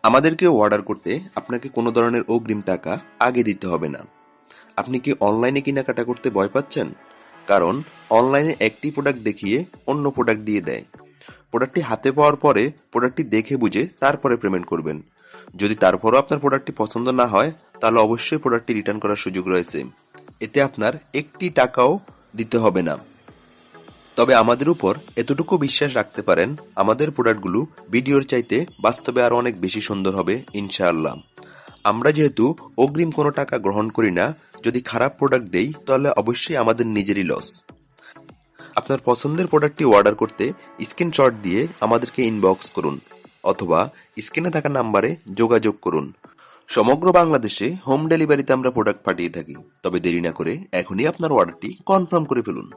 আমাদেরকে অর্ডার করতে আপনাকে কোনো ধরনের অগ্রিম টাকা আগে দিতে হবে না। আপনি কি অনলাইনে কেনাকাটা করতে ভয় পাচ্ছেন? কারণ অনলাইনে একটি প্রোডাক্ট দেখিয়ে অন্য প্রোডাক্ট দিয়ে দেয়। প্রোডাক্টটি হাতে পাওয়ার পরে প্রোডাক্টটি দেখে বুঝে তারপরে পেমেন্ট করবেন। যদি তারপরও আপনার প্রোডাক্টটি পছন্দ না হয়, তাহলে অবশ্যই প্রোডাক্টটি রিটার্ন করার সুযোগ রয়েছে। এতে আপনার একটি টাকাও দিতে হবে না। তবে আমাদের উপর এতটুকু বিশ্বাস রাখতে পারেন, আমাদের প্রোডাক্টগুলো ভিডিওর চাইতে বাস্তবে আরো অনেক বেশি সুন্দর হবে ইনশাআল্লাহ। আমরা যেহেতু অগ্রিম কোনো টাকা গ্রহণ করি না, যদি খারাপ প্রোডাক্ট দেই তাহলে অবশ্যই আমাদের নিজেরই লস। আপনার পছন্দের প্রোডাক্টটি অর্ডার করতে স্ক্রিনশট দিয়ে আমাদেরকে ইনবক্স করুন অথবা স্ক্রিনে থাকা নাম্বারে যোগাযোগ করুন। সমগ্র বাংলাদেশে হোম ডেলিভারিতে আমরা প্রোডাক্ট পাঠিয়ে থাকি। তবে দেরি না করে এখনই আপনার অর্ডারটি কনফার্ম করে ফেলুন।